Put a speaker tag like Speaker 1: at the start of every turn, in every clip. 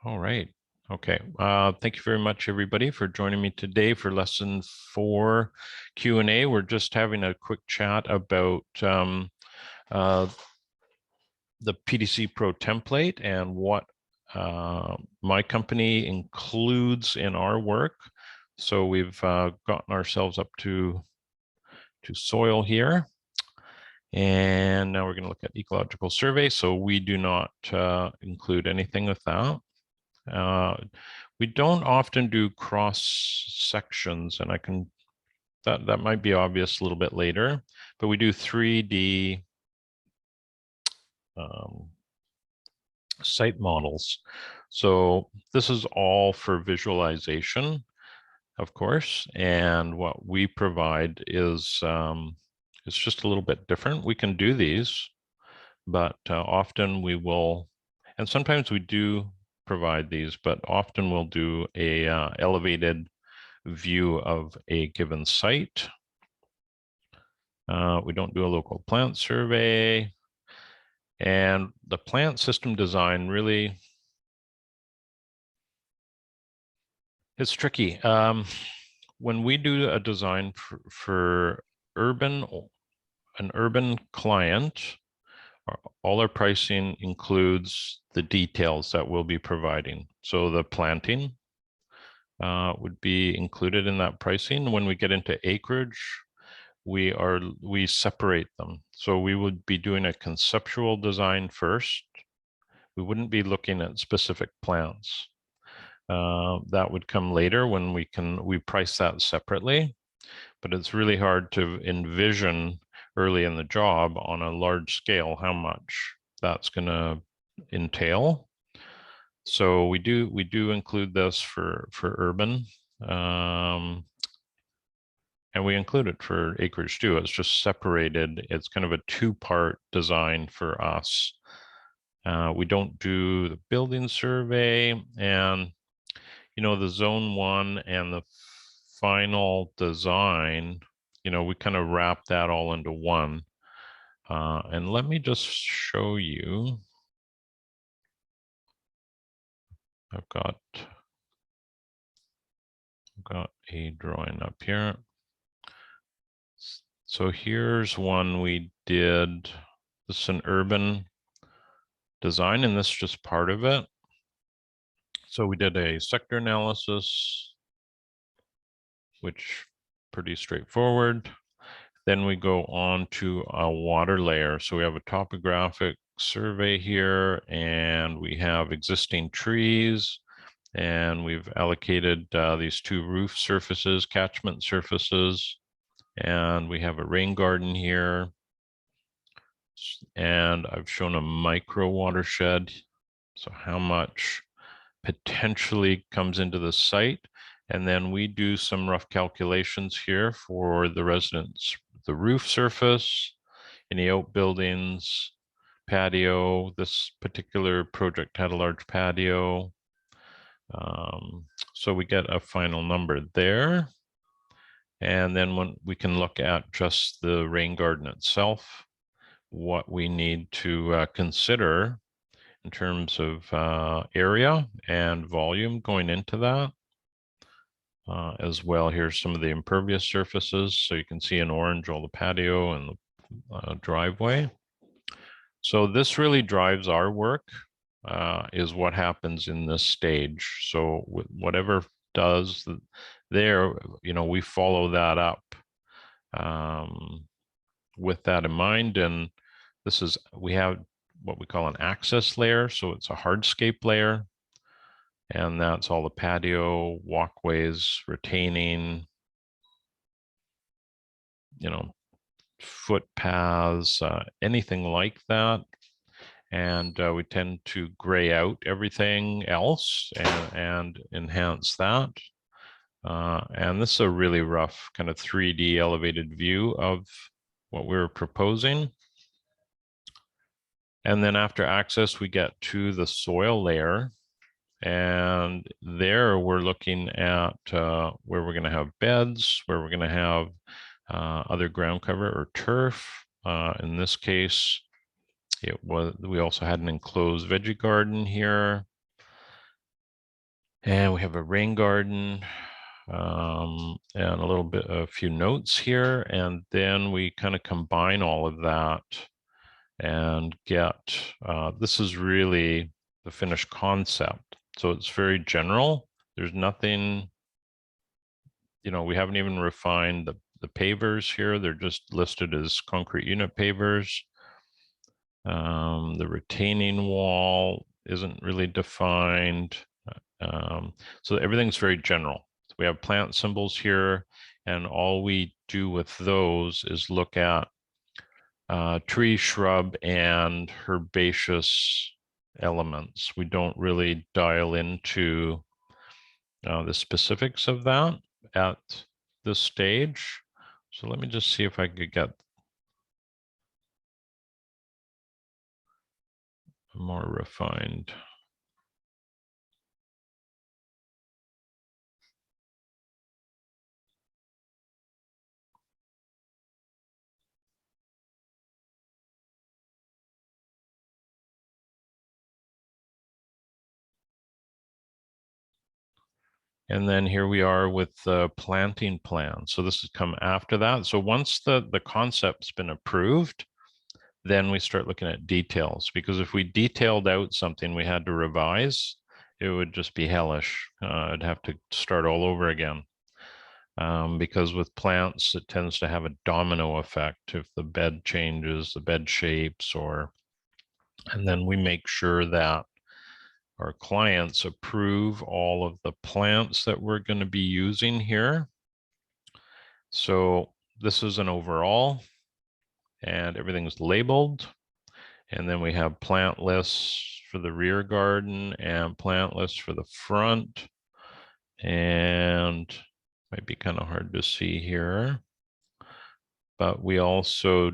Speaker 1: All right. Okay. Thank you very much, everybody, for joining me today for lesson 4 Q&A. We're just having a quick chat about the PDC Pro template and what my company includes in our work. So we've gotten ourselves up to soil here. And now we're going to look at ecological survey. So we do not include anything with that. We don't often do cross sections, and that might be obvious a little bit later, but we do 3D site models. So this is all for visualization, of course, and what we provide is it's just a little bit different. We can do these, but often we will, and sometimes we do provide these, but often we'll do a elevated view of a given site. We don't do a local plant survey. And the plant system design really, it's tricky. When we do a design for an urban client, all our pricing includes the details that we'll be providing. So the planting would be included in that pricing. When we get into acreage, we separate them. So we would be doing a conceptual design first. We wouldn't be looking at specific plants. That would come later when we price that separately, but it's really hard to envision early in the job on a large scale how much that's going to entail. So we do include this for urban, and we include it for acreage too. It's just separated. It's kind of a two-part design for us. We don't do the building survey, and the zone 1 and the final design, we kind of wrap that all into one. And let me just show you. I've got a drawing up here. So here's one we did. This is an urban design, and this is just part of it. So we did a sector analysis, which pretty straightforward. Then we go on to a water layer. So we have a topographic survey here, and we have existing trees, and we've allocated these 2 roof surfaces, catchment surfaces, and we have a rain garden here. And I've shown a micro watershed. So how much potentially comes into the site. And then we do some rough calculations here for the residents, the roof surface, any outbuildings, patio. This particular project had a large patio. So we get a final number there. And then when we can look at just the rain garden itself, what we need to consider in terms of area and volume going into that. As well, here's some of the impervious surfaces. So you can see in orange all the patio and the driveway. So this really drives our work, is what happens in this stage. So whatever does there, we follow that up with that in mind. And we have what we call an access layer. So it's a hardscape layer. And that's all the patio, walkways, retaining, footpaths, anything like that. And we tend to gray out everything else and enhance that. And this is a really rough kind of 3D elevated view of what we're proposing. And then after access, we get to the soil layer. And there we're looking at where we're going to have beds, where we're going to have other ground cover or turf. In this case, we also had an enclosed veggie garden here. And we have a rain garden and a few notes here. And then we kind of combine all of that and get, this is really the finished concept. So it's very general. There's nothing, we haven't even refined the pavers here. They're just listed as concrete unit pavers. The retaining wall isn't really defined. So everything's very general. So we have plant symbols here, and all we do with those is look at tree, shrub, and herbaceous elements. We don't really dial into the specifics of that at this stage. So let me just see if I could get more refined. And then here we are with the planting plan. So this has come after that. So once the concept's been approved, then we start looking at details, because if we detailed out something we had to revise, it would just be hellish. I'd have to start all over again. Because with plants, it tends to have a domino effect if the bed changes, the bed shapes, and then we make sure that our clients approve all of the plants that we're going to be using here. So this is an overall, and everything's labeled. And then we have plant lists for the rear garden and plant lists for the front. And might be kind of hard to see here, but we also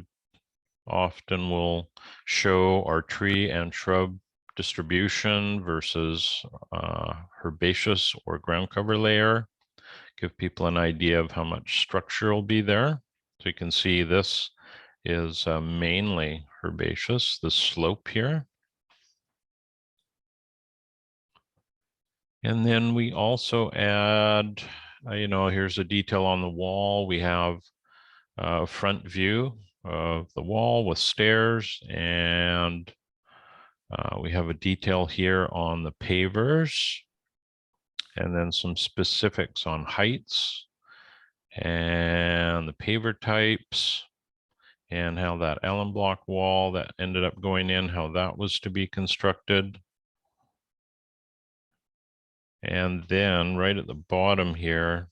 Speaker 1: often will show our tree and shrub distribution versus herbaceous or ground cover layer, give people an idea of how much structure will be there. So you can see this is mainly herbaceous, the slope here. And then we also add, here's a detail on the wall. We have a front view of the wall with stairs, and we have a detail here on the pavers, and then some specifics on heights and the paver types, and how that Allen block wall that ended up going in, how that was to be constructed. And then right at the bottom here,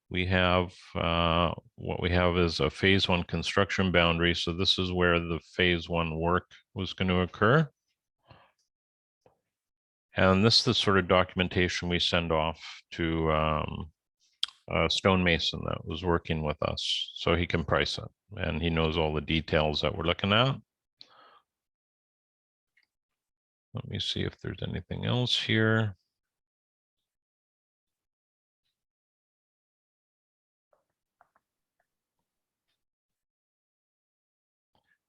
Speaker 1: we have what we have is a phase 1 construction boundary. So this is where the phase 1 work was going to occur. And this is the sort of documentation we send off to a stonemason that was working with us, so he can price it and he knows all the details that we're looking at. Let me see if there's anything else here.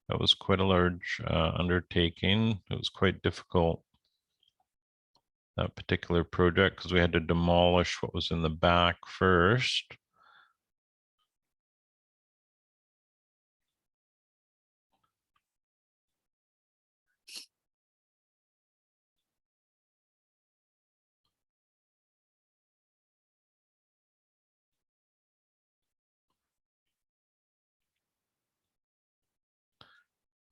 Speaker 1: That was quite a large undertaking. It was quite difficult, that particular project, because we had to demolish what was in the back first.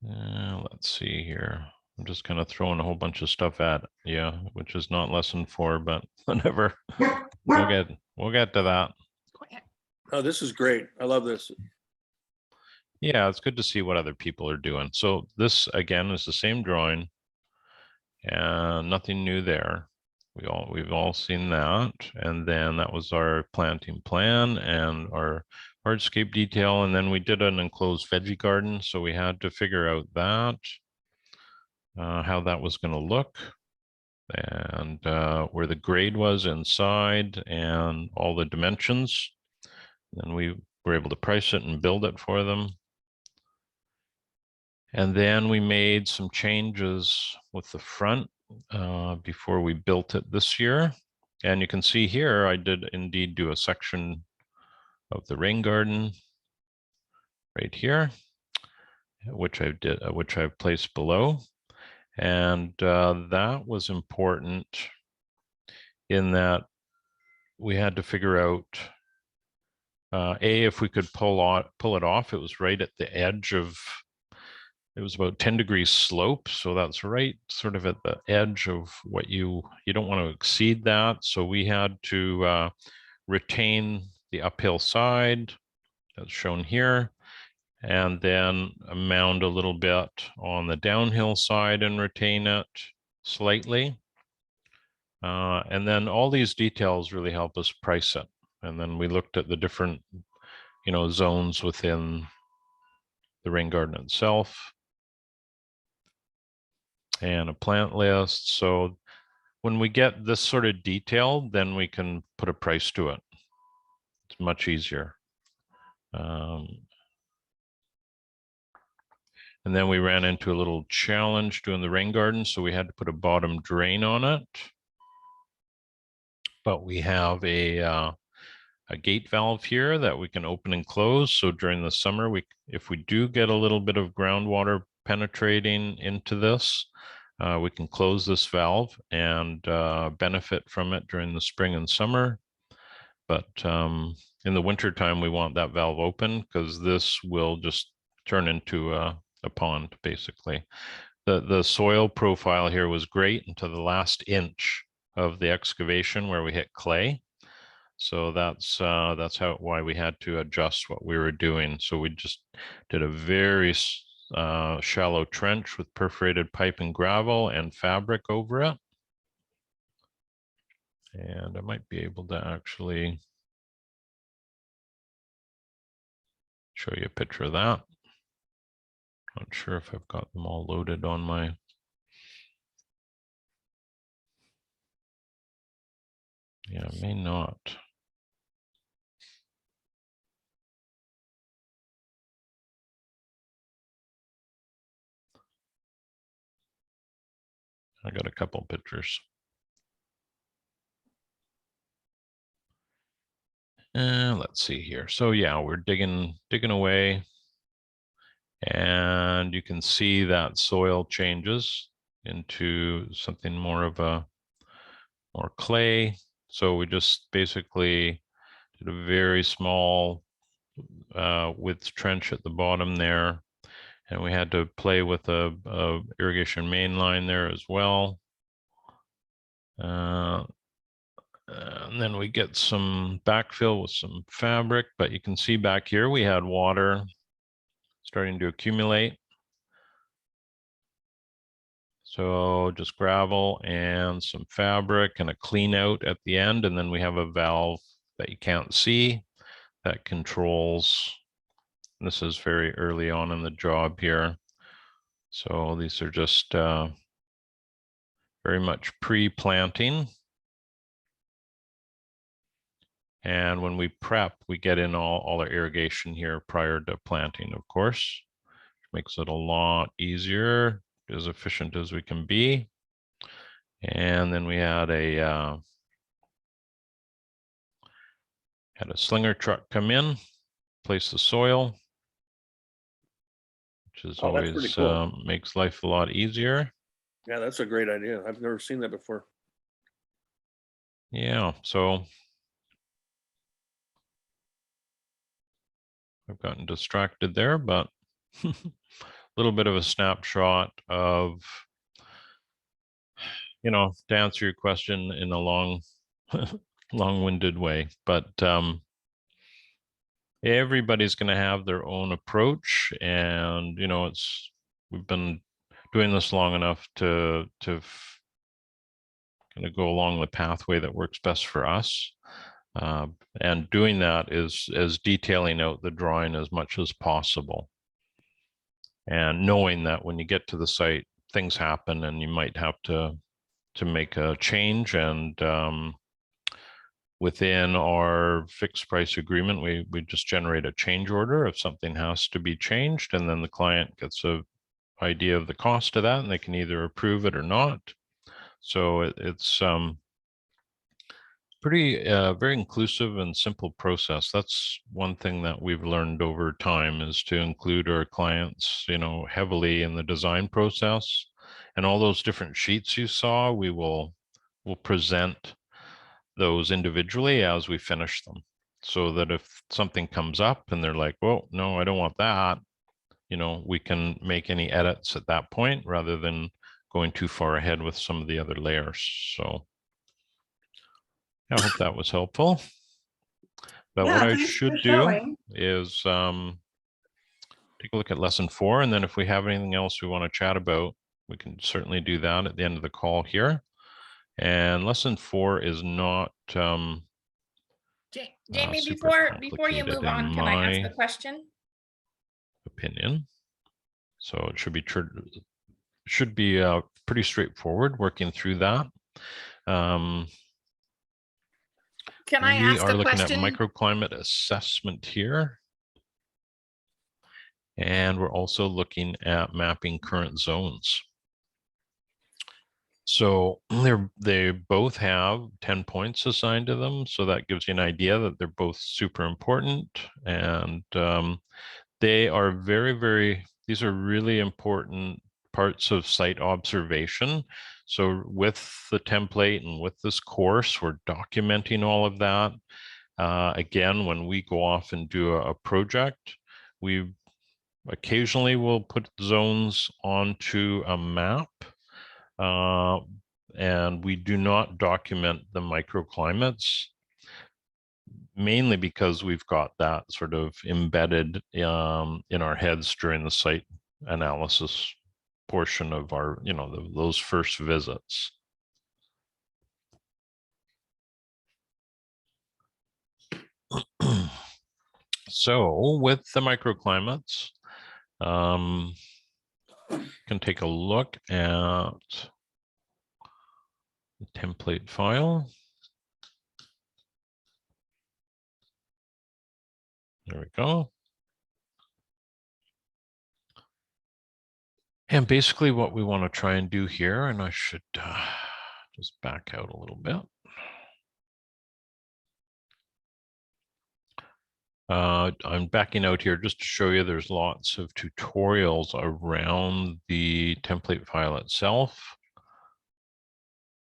Speaker 1: Let's see here. I'm just kind of throwing a whole bunch of stuff at you, which is not lesson 4, but whatever. We'll get to that.
Speaker 2: Oh, this is great. I love this.
Speaker 1: Yeah, it's good to see what other people are doing. So this again is the same drawing, and nothing new there. We've all seen that. And then that was our planting plan and our hardscape detail. And then we did an enclosed veggie garden. So we had to figure out that, how that was going to look, and where the grade was inside and all the dimensions. And we were able to price it and build it for them. And then we made some changes with the front before we built it this year. And you can see here, I did indeed do a section of the rain garden right here, which I've placed below. And that was important in that we had to figure out if we could pull it off. It was right at the edge of, it was about 10 degrees slope. So that's right sort of at the edge of what you don't want to exceed that. So we had to retain the uphill side that's shown here, and then mound a little bit on the downhill side and retain it slightly. And then all these details really help us price it. And then we looked at the different, zones within the rain garden itself and a plant list. So when we get this sort of detail, then we can put a price to it. It's much easier. And then we ran into a little challenge doing the rain garden, so we had to put a bottom drain on it. But we have a gate valve here that we can open and close. So during the summer, if we do get a little bit of groundwater penetrating into this, we can close this valve and benefit from it during the spring and summer. But in the winter time, we want that valve open because this will just turn into a pond, basically. The soil profile here was great until the last inch of the excavation where we hit clay. So that's why we had to adjust what we were doing. So we just did a very shallow trench with perforated pipe and gravel and fabric over it. And I might be able to actually show you a picture of that. Not sure if I've got them all loaded on my. Yeah, I may not. I got a couple pictures. And let's see here. So yeah, we're digging away. And you can see that soil changes into something more of a more clay. So we just basically did a very small width trench at the bottom there. And we had to play with a irrigation main line there as well. And then we get some backfill with some fabric, but you can see back here we had water starting to accumulate. So just gravel and some fabric and a clean out at the end. And then we have a valve that you can't see that controls. This is very early on in the job here. So these are just very much pre-planting. And when we prep, we get in all our irrigation here prior to planting, of course, which makes it a lot easier, as efficient as we can be. And then we had a slinger truck come in, place the soil, which is always cool. Makes life a lot easier.
Speaker 2: Yeah, that's a great idea. I've never seen that before.
Speaker 1: Yeah, so I've gotten distracted there, but a little bit of a snapshot of, to answer your question in a long-winded way, but everybody's going to have their own approach, and we've been doing this long enough to kind of go along the pathway that works best for us. And doing that is detailing out the drawing as much as possible. And knowing that when you get to the site, things happen and you might have to make a change. And within our fixed price agreement, we just generate a change order if something has to be changed. And then the client gets a idea of the cost of that, and they can either approve it or not. So it's pretty very inclusive and simple process. That's one thing that we've learned over time, is to include our clients, heavily in the design process. And all those different sheets you saw, we'll present those individually as we finish them, so that if something comes up and they're like, well, no, I don't want that, we can make any edits at that point rather than going too far ahead with some of the other layers. So I hope that was helpful. But
Speaker 3: Yeah,
Speaker 1: what I
Speaker 3: thanks for
Speaker 1: should do
Speaker 3: showing.
Speaker 1: is take a look at lesson 4, and then if we have anything else we want to chat about, we can certainly do that at the end of the call here. And lesson 4 is not
Speaker 4: Jamie,
Speaker 1: super
Speaker 4: before you
Speaker 1: complicated
Speaker 4: move
Speaker 1: in
Speaker 4: on, can I ask
Speaker 1: my
Speaker 4: a question?
Speaker 1: opinion. So it should be pretty straightforward working through that.
Speaker 4: Can I
Speaker 1: We
Speaker 4: ask
Speaker 1: are
Speaker 4: a
Speaker 1: looking at
Speaker 4: question?
Speaker 1: microclimate assessment here. And we're also looking at mapping current zones. So they both have 10 points assigned to them. So that gives you an idea that they're both super important. And they are these are really important parts of site observation. So with the template and with this course, we're documenting all of that. Again, when we go off and do a project, we occasionally we'll put zones onto a map, and we do not document the microclimates, mainly because we've got that sort of embedded in our heads during the site analysis portion of our, those first visits. So with the microclimates, can take a look at the template file. There we go. And basically what we want to try and do here, and I should just back out a little bit. I'm backing out here just to show you there's lots of tutorials around the template file itself.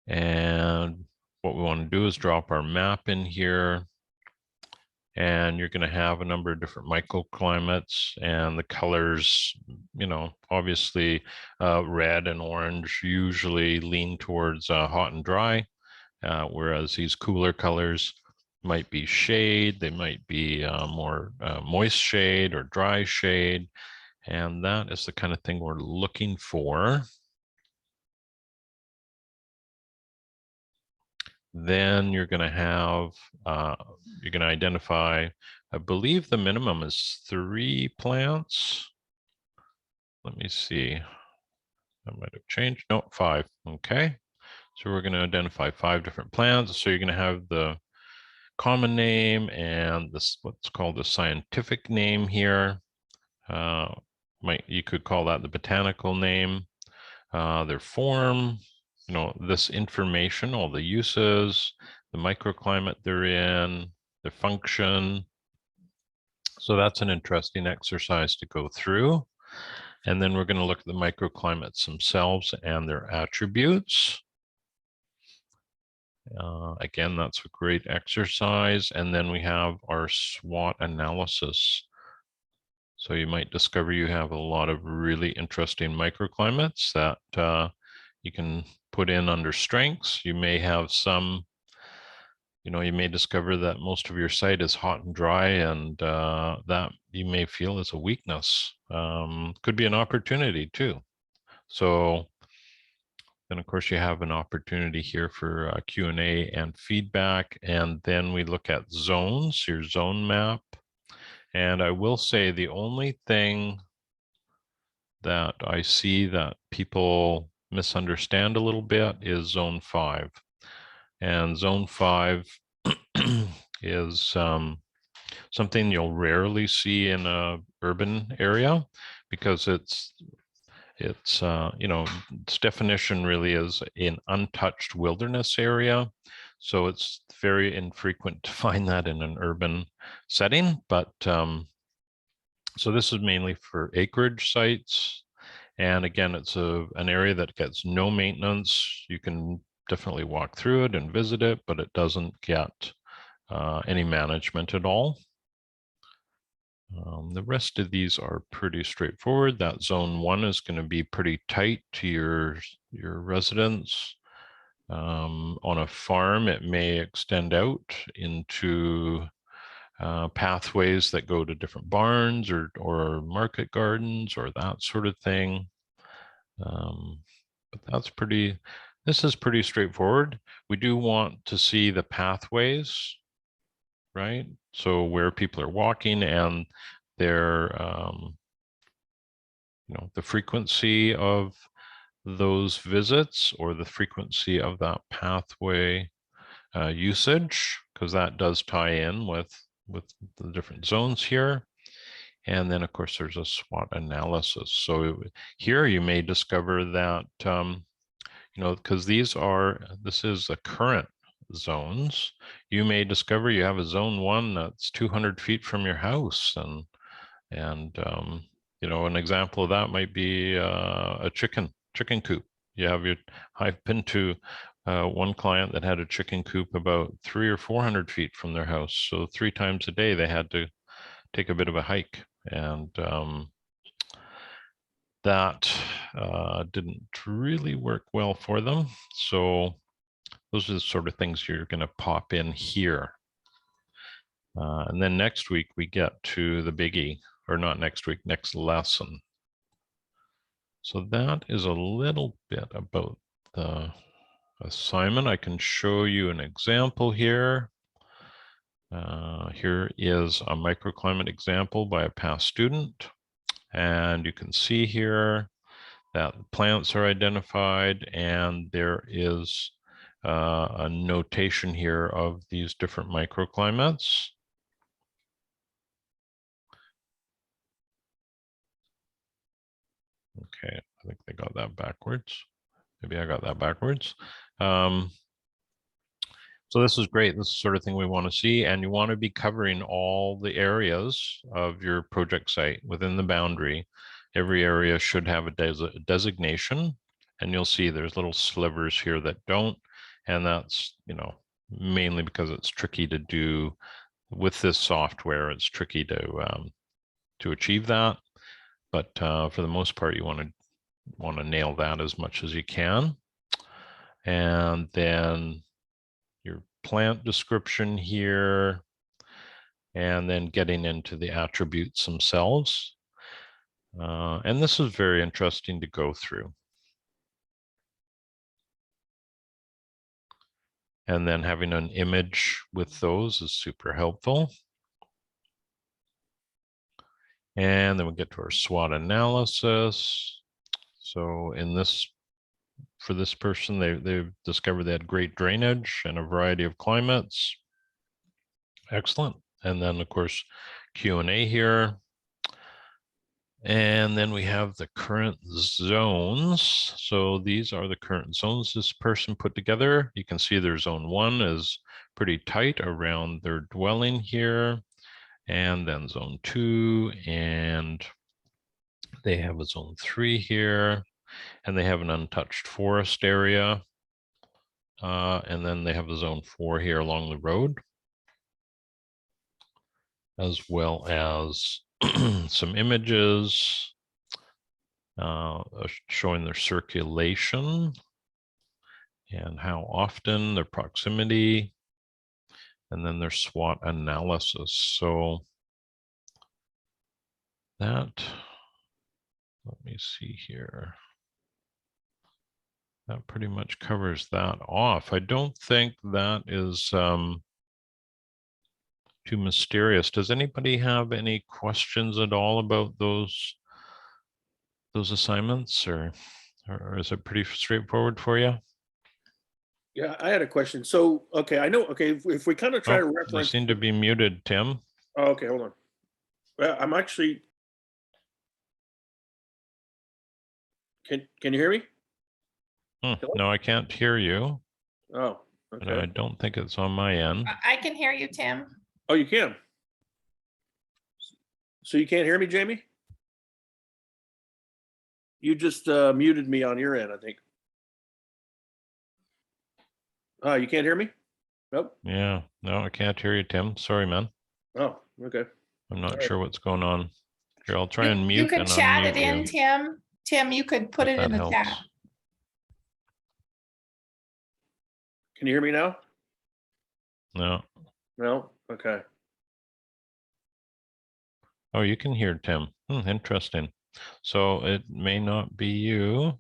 Speaker 1: And what we want to do is drop our map in here. And you're going to have a number of different microclimates, and the colors, obviously red and orange usually lean towards hot and dry, whereas these cooler colors might be shade, they might be more moist shade or dry shade. And that is the kind of thing we're looking for. Then you're going to have, you're going to identify, I believe the minimum is 3 plants. Let me see. That might have changed. No, 5. Okay. So we're going to identify 5 different plants. So you're going to have the common name and this, what's called the scientific name here. You could call that the botanical name, their form, this information, all the uses, the microclimate they're in, the function. So that's an interesting exercise to go through. And then we're going to look at the microclimates themselves and their attributes. Again, that's a great exercise. And then we have our SWOT analysis. So you might discover you have a lot of really interesting microclimates that you can put in under strengths. You may have some, you may discover that most of your site is hot and dry, and that you may feel is a weakness. Could be an opportunity too. So then of course you have an opportunity here for Q&A and feedback. And then we look at zones, your zone map. And I will say the only thing that I see that people misunderstand a little bit is zone 5. And zone 5 is something you'll rarely see in a urban area, because It's, you know, its definition really is an untouched wilderness area. So it's very infrequent to find that in an urban setting. But so this is mainly for acreage sites. And again, it's an area that gets no maintenance. You can definitely walk through it and visit it, but it doesn't get any management at all. The rest of these are pretty straightforward. That zone 1 is going to be pretty tight to your residence. On a farm, it may extend out into pathways that go to different barns or market gardens or that sort of thing. But this is pretty straightforward. We do want to see the pathways, right? So where people are walking and their, you know, the frequency of those visits or the frequency of that pathway usage, because that does tie in with the different zones here. And then of course there's a SWOT analysis. So here you may discover that, you know, because this is the current zones, you may discover you have a zone 1 that's 200 feet from your house. And you know, an example of that might be a chicken coop. I've been to one client that had a chicken coop about 300 or 400 feet from their house. So 3 times a day they had to take a bit of a hike. And that didn't really work well for them. So those are the sort of things you're going to pop in here. And then next week we get to the biggie, or not next week, next lesson. So that is a little bit about the assignment. I can show you an example here. Here is a microclimate example by a past student. And you can see here that plants are identified, and there is a notation here of these different microclimates. Okay, I think they got that backwards. Maybe I got that backwards. So this is great. This is the sort of thing we want to see, and you want to be covering all the areas of your project site within the boundary. Every area should have a designation, and you'll see there's little slivers here that don't, and that's, you know, mainly because it's tricky to do with this software. It's tricky to achieve that, but for the most part, you want to nail that as much as you can. And then your plant description here, and then getting into the attributes themselves. And this is very interesting to go through. And then having an image with those is super helpful. And then we get to our SWOT analysis. So for this person, they've discovered they had great drainage and a variety of climates. Excellent. And then of course, Q&A here. And then we have the current zones. So these are the current zones this person put together. You can see their zone 1 is pretty tight around their dwelling here. And then zone 2, and they have a zone 3 here, and they have an untouched forest area. And then they have a zone 4 here along the road, as well as some images showing their circulation and how often, their proximity, and then their SWOT analysis. So that, let me see here. That pretty much covers that off. I don't think that is too mysterious. Does anybody have any questions at all about those assignments, or is it pretty straightforward for you?
Speaker 2: Yeah, I had a question. So, okay, I know, okay, if we kind of try to
Speaker 1: You
Speaker 2: reference.
Speaker 1: seem to be muted, Tim.
Speaker 2: Oh, okay, hold on. Well, I'm actually. Can you hear me? Hello?
Speaker 1: No, I can't hear you.
Speaker 2: Oh,
Speaker 1: And I
Speaker 2: okay.
Speaker 1: don't think it's on my end.
Speaker 4: I can hear you, Tim.
Speaker 2: Oh, you can. So you can't hear me, Jamie? You just muted me on your end, I think. You can't hear me? Nope.
Speaker 1: Yeah, no, I can't hear you, Tim. Sorry, man.
Speaker 2: Oh, okay.
Speaker 1: I'm not
Speaker 2: All right.
Speaker 1: sure what's going on. Here, I'll try and
Speaker 4: You
Speaker 1: mute
Speaker 4: could
Speaker 1: and
Speaker 4: chat it
Speaker 1: unmute
Speaker 4: in,
Speaker 1: you.
Speaker 4: Tim. Tim, you could put
Speaker 1: if
Speaker 4: it
Speaker 1: that
Speaker 4: in the
Speaker 1: helps.
Speaker 4: chat.
Speaker 2: Can you hear me now?
Speaker 1: No.
Speaker 2: No? Okay.
Speaker 1: Oh, you can hear Tim. Interesting. So it may not be you.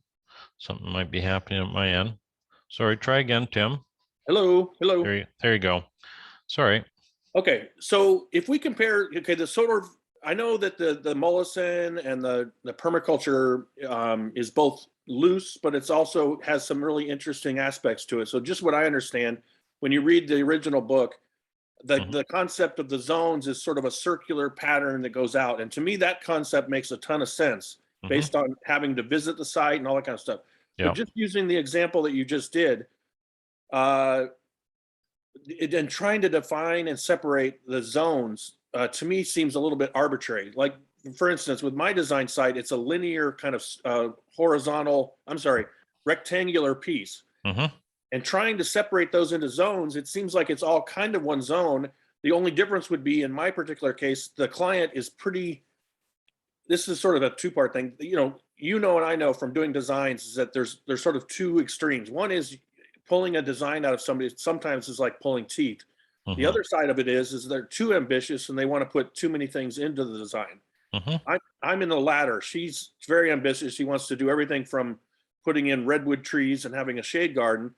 Speaker 1: Something might be happening at my end. Sorry, try again, Tim.
Speaker 2: Hello, hello.
Speaker 1: There you go. Sorry.
Speaker 2: Okay, so if we compare, okay, the sort of, I know that the Mollison and the permaculture is both loose, but it's also has some really interesting aspects to it. So just what I understand, when you read the original book, the concept of the zones is sort of a circular pattern that goes out. And to me, that concept makes a ton of sense based on having to visit the site and all that kind of stuff.
Speaker 1: Yeah.
Speaker 2: But just using the example that you just did, and trying to define and separate the zones to me seems a little bit arbitrary. Like, for instance, with my design site, it's a linear kind of rectangular piece. And trying to separate those into zones, it seems like it's all kind of one zone. The only difference would be in my particular case, the client is this is sort of a two-part thing. And I know from doing designs is that there's sort of two extremes. One is pulling a design out of somebody sometimes is like pulling teeth. The other side of it is they're too ambitious and they want to put too many things into the design. I'm in the latter. She's very ambitious. She wants to do everything from putting in redwood trees and having a shade garden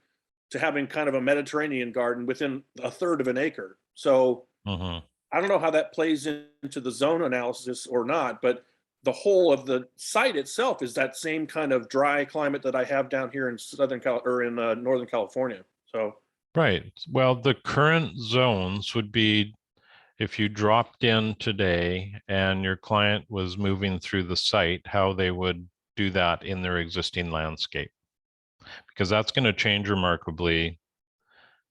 Speaker 2: to having kind of a Mediterranean garden within a third of an acre. So I don't know how that plays into the zone analysis or not, but the whole of the site itself is that same kind of dry climate that I have down here in Northern California. So
Speaker 1: Right. Well, the current zones would be if you dropped in today and your client was moving through the site, how they would do that in their existing landscape. Because that's going to change remarkably.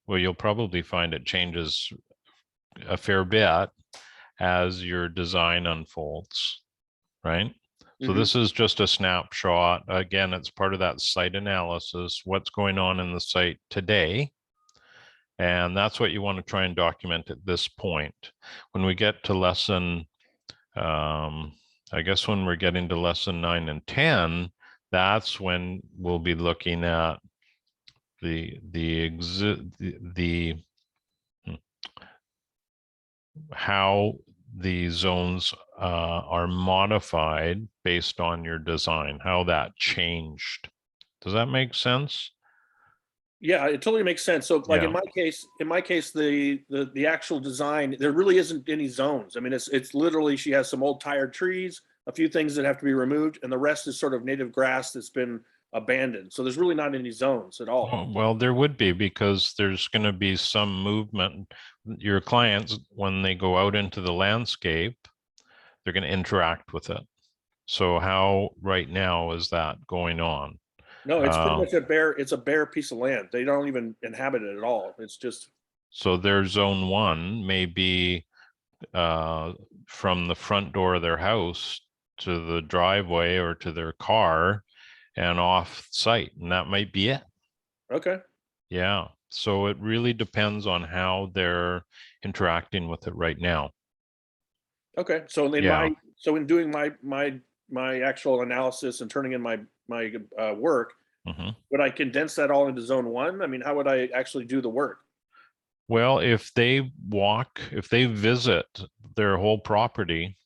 Speaker 1: Well, you'll probably find it changes a fair bit as your design unfolds, right? So this is just a snapshot. Again, it's part of that site analysis, what's going on in the site today. And that's what you want to try and document at this point. When we get to lesson, I guess when we're getting to lesson 9 and 10, that's when we'll be looking at how the zones are modified based on your design, how that changed. Does that make sense?
Speaker 2: yeah, it totally makes sense. So like
Speaker 1: Yeah.
Speaker 2: in my case, the actual design, there really isn't any zones. I mean, it's literally, she has some old tired trees, a few things that have to be removed, and the rest is sort of native grass that's been abandoned. So there's really not any zones at all.
Speaker 1: Oh, well, there would be because there's going to be some movement. Your clients, when they go out into the landscape, they're going to interact with it. So how right now is that going on?
Speaker 2: No, it's pretty much it's a bare piece of land. They don't even inhabit it at all. It's just.
Speaker 1: So their zone 1 may be from the front door of their house to the driveway or to their car and off site, and that might be it.
Speaker 2: Okay.
Speaker 1: Yeah. So it really depends on how they're interacting with it right now.
Speaker 2: Okay. So in doing my actual analysis and turning in my work, would I condense that all into zone 1? I mean, how would I actually do the work?
Speaker 1: Well, if they visit their whole property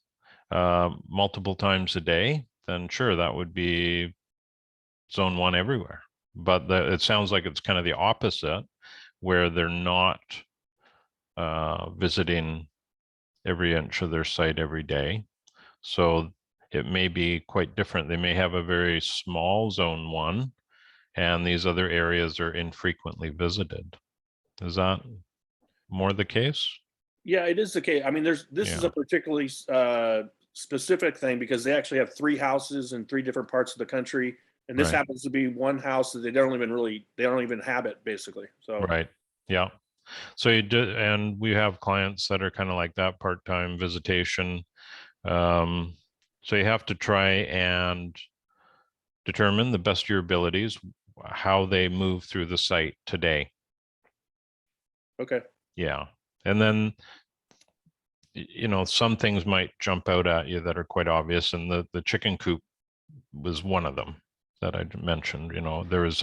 Speaker 1: multiple times a day, then sure, that would be zone 1 everywhere. But it sounds like it's kind of the opposite, where they're not visiting every inch of their site every day. So it may be quite different. They may have a very small zone 1, and these other areas are infrequently visited. Is that more the case?
Speaker 2: Yeah, it is the case. I mean, this is a particularly specific thing because they actually have 3 houses in 3 different parts of the country. And this
Speaker 1: Right.
Speaker 2: happens to be one house that they don't even inhabit basically. So,
Speaker 1: Right. Yeah. So you do, and we have clients that are kind of like that, part-time visitation. So you have to try and determine the best of your abilities, how they move through the site today.
Speaker 2: okay.
Speaker 1: Yeah. And then, some things might jump out at you that are quite obvious. And the chicken coop was one of them that I mentioned. There is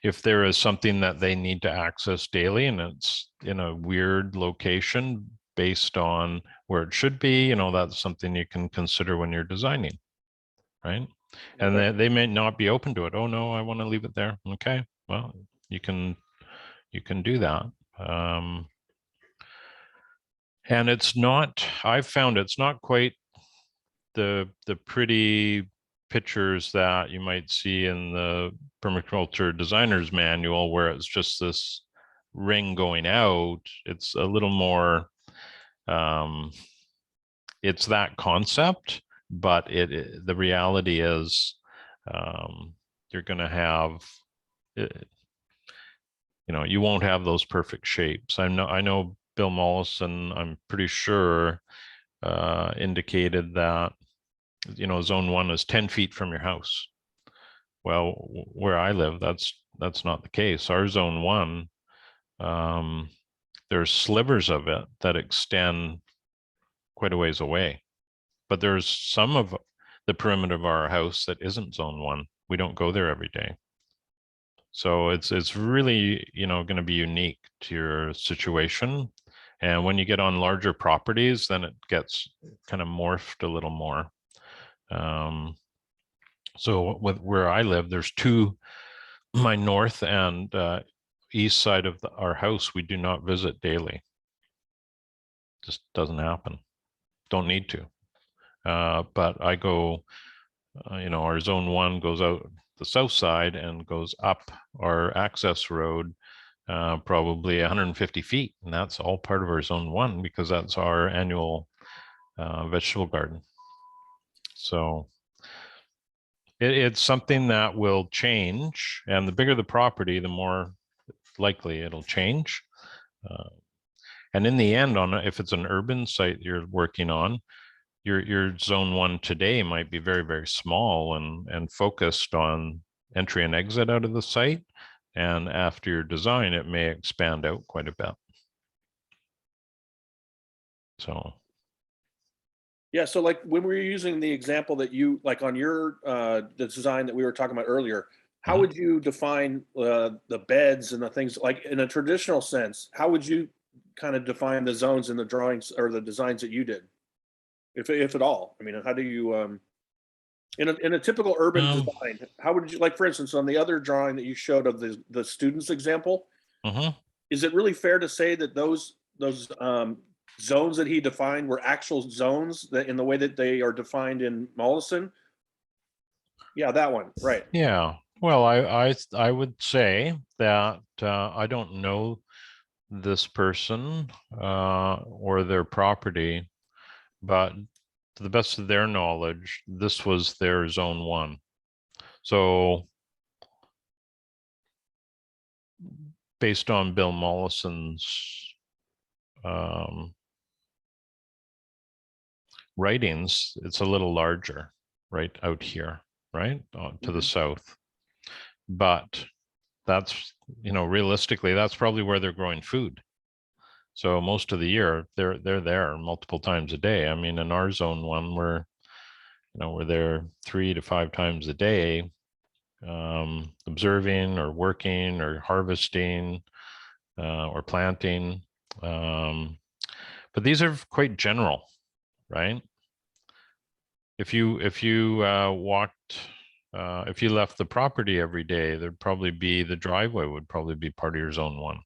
Speaker 1: if there is something that they need to access daily and it's in a weird location based on where it should be, that's something you can consider when you're designing, right? And
Speaker 2: Okay.
Speaker 1: they may not be open to it. Oh no, I want to leave it there. Okay, well, you can do that. And I've found it's not quite the pretty pictures that you might see in the permaculture designer's manual, where it's just this ring going out. It's a little more, it's that concept, but the reality is, you're going to have, you won't have those perfect shapes. I know Bill Mollison, I'm pretty sure, indicated that zone 1 is 10 feet from your house. Well, where I live, that's not the case. Our zone 1, there's slivers of it that extend quite a ways away, but there's some of the perimeter of our house that isn't zone 1. We don't go there every day. So it's really, going to be unique to your situation. And when you get on larger properties, then it gets kind of morphed a little more. So with where I live, there's two, my north and east side of our house, we do not visit daily. Just doesn't happen. Don't need to. But I go, our zone 1 goes out the south side and goes up our access road probably 150 feet. And that's all part of our zone 1 because that's our annual vegetable garden. So it's something that will change, and the bigger the property, the more likely it'll change. And in the end, if it's an urban site you're working on, your zone 1 today might be very, very small and focused on entry and exit out of the site. And after your design, it may expand out quite a bit. So.
Speaker 2: Yeah, so like when we were using the example that you, like on your, the design that we were talking about earlier, how would you define the beds and the things, like in a traditional sense, how would you kind of define the zones in the drawings or the designs that you did? If at all? I mean, how do you, in a typical urban design, how would you, like, for instance, on the other drawing that you showed of the students example, is it really fair to say that those zones that he defined were actual zones that in the way that they are defined in Mollison? Yeah, that one, right.
Speaker 1: Yeah, well, I would say that I don't know this person or their property, but to the best of their knowledge, this was their zone 1. So based on Bill Mollison's writings, it's a little larger right out here, right to the south. But that's, realistically, that's probably where they're growing food. So most of the year they're there multiple times a day. I mean, in our zone 1, we're there 3 to 5 times a day, observing or working or harvesting or planting. But these are quite general, right? If you walked, if you left the property every day, there'd probably be, the driveway would probably be part of your zone 1.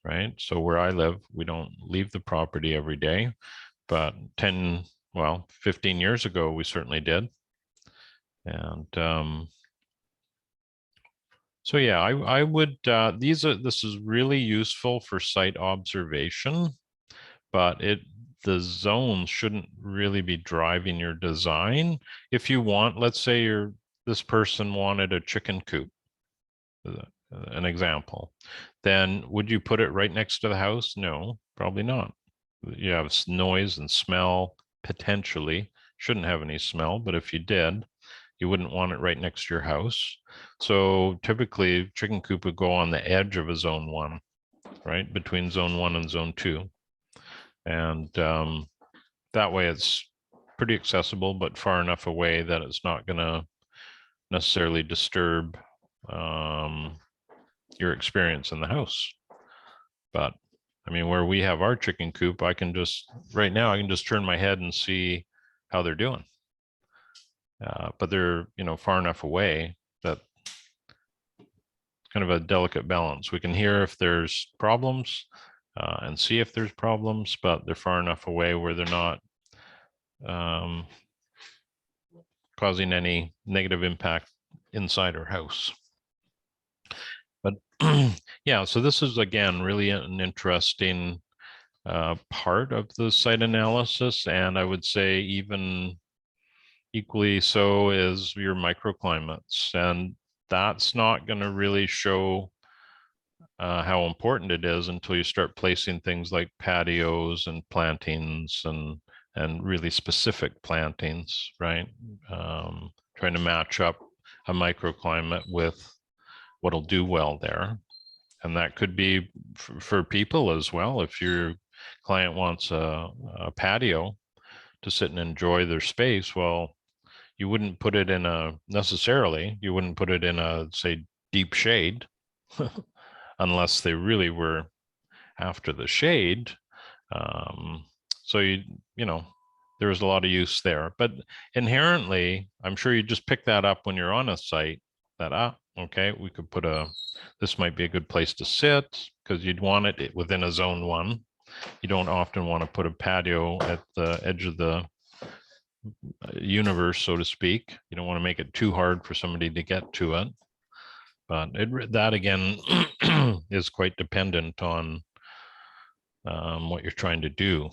Speaker 1: Right? So where I live, we don't leave the property every day, but 15 years ago, we certainly did. And so yeah, I would, this is really useful for site observation, but the zones shouldn't really be driving your design. If you want, let's say this person wanted a chicken coop, an example, then would you put it right next to the house? No, probably not. You have noise and smell, potentially. Shouldn't have any smell, but if you did, you wouldn't want it right next to your house. So typically chicken coop would go on the edge of a zone 1, right? Between zone 1 and zone 2. And that way it's pretty accessible, but far enough away that it's not going to necessarily disturb your experience in the house. But I mean, where we have our chicken coop, I can just, right now, I can just turn my head and see how they're doing. But they're, far enough away that it's kind of a delicate balance. We can hear if there's problems and see if there's problems, but they're far enough away where they're not causing any negative impact inside our house. But yeah, so this is, again, really an interesting part of the site analysis. And I would say even equally so is your microclimates. And that's not going to really show how important it is until you start placing things like patios and plantings and really specific plantings, right? Trying to match up a microclimate with what'll do well there. And that could be for people as well. If your client wants a patio to sit and enjoy their space, well, you wouldn't put it in you wouldn't put it in a, say, deep shade, unless they really were after the shade. So there was a lot of use there, but inherently, I'm sure you just pick that up when you're on a site that, okay, we could put this might be a good place to sit, because you'd want it within a zone 1. You don't often want to put a patio at the edge of the universe, so to speak. You don't want to make it too hard for somebody to get to it. But that again is quite dependent on what you're trying to do.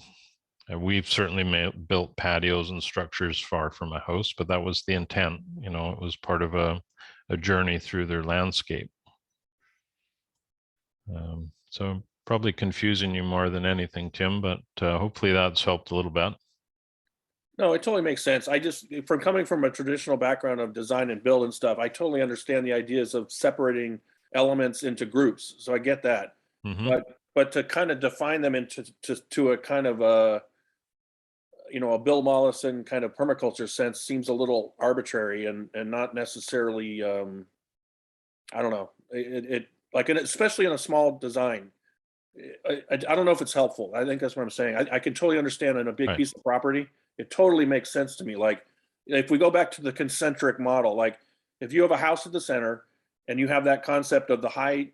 Speaker 1: We've certainly built patios and structures far from a house, but that was the intent. It was part of a journey through their landscape. So probably confusing you more than anything, Tim, but hopefully that's helped a little bit.
Speaker 2: No, it totally makes sense. From coming from a traditional background of design and build and stuff, I totally understand the ideas of separating elements into groups. So I get that.
Speaker 1: Mm-hmm.
Speaker 2: But to kind of define them into to a kind of a Bill Mollison kind of permaculture sense seems a little arbitrary and not necessarily I don't know. Especially in a small design. I don't know if it's helpful. I think that's what I'm saying. I can totally understand in a big piece of property. It totally makes sense to me. Like if we go back to the concentric model, like if you have a house at the center and you have that concept of the high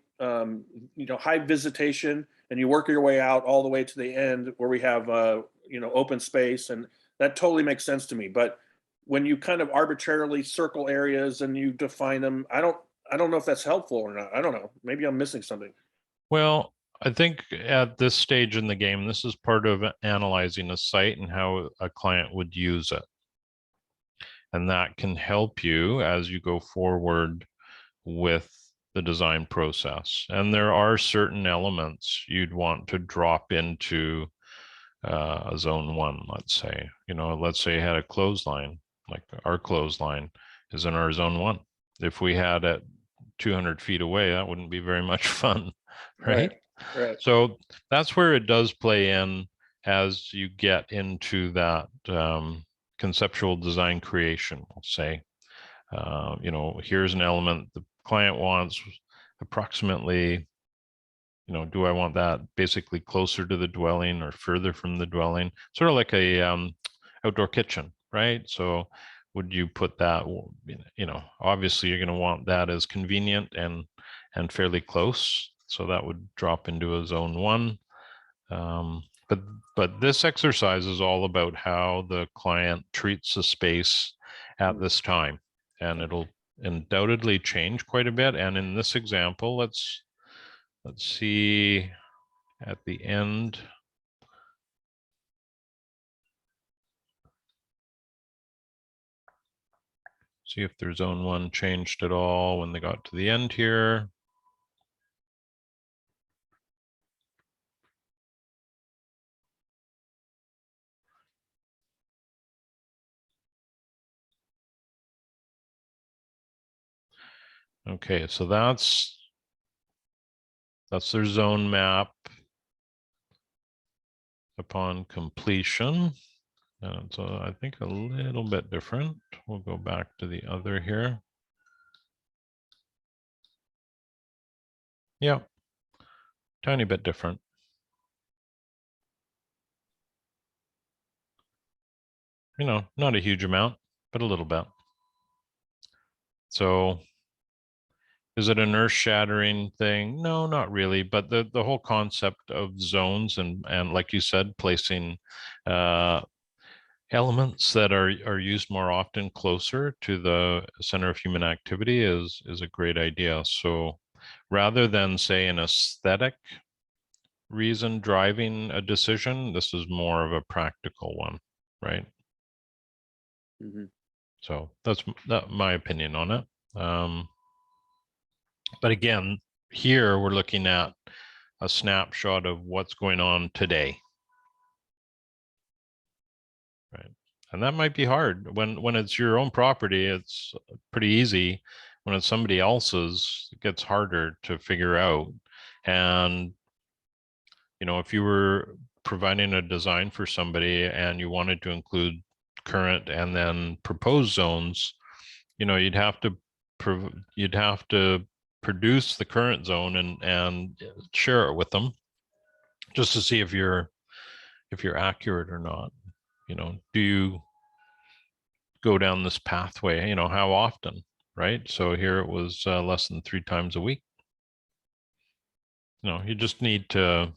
Speaker 2: visitation, and you work your way out all the way to the end where we have open space, and that totally makes sense to me. But when you kind of arbitrarily circle areas and you define them, I don't know if that's helpful or not. I don't know. Maybe I'm missing something.
Speaker 1: Well, I think at this stage in the game, this is part of analyzing a site and how a client would use it. And that can help you as you go forward with the design process. And there are certain elements you'd want to drop into a zone 1, let's say. Let's say you had a clothesline, like our clothesline is in our zone 1. If we had it 200 feet away, that wouldn't be very much fun, right?
Speaker 2: Right.
Speaker 1: So that's where it does play in as you get into that conceptual design creation. We'll say, here's an element the client wants approximately, do I want that basically closer to the dwelling or further from the dwelling? Sort of like a outdoor kitchen, right? So would you put that, obviously you're going to want that as convenient and fairly close. So that would drop into a zone 1. But this exercise is all about how the client treats the space at this time, and it'll undoubtedly change quite a bit. And in this example, let's see at the end. See if their zone 1 changed at all when they got to the end here. Okay, so that's their zone map upon completion. And so I think a little bit different. We'll go back to the other here. Yeah, tiny bit different. You know, not a huge amount, but a little bit. So is it an earth-shattering thing? No, not really. But the whole concept of zones and like you said, placing elements that are used more often closer to the center of human activity is a great idea. So rather than say an aesthetic reason driving a decision, this is more of a practical one, right?
Speaker 2: Mm-hmm.
Speaker 1: So that's my opinion on it. But again, here we're looking at a snapshot of what's going on today. Right. And that might be hard when it's your own property. It's pretty easy. When it's somebody else's, it gets harder to figure out. And you know, if you were providing a design for somebody and you wanted to include current and then proposed zones, you know, you'd have to produce the current zone and share it with them just to see if you're accurate or not. You know, do you go down this pathway? You know, how often, right? So here it was less than 3 times a week. You know, you just need to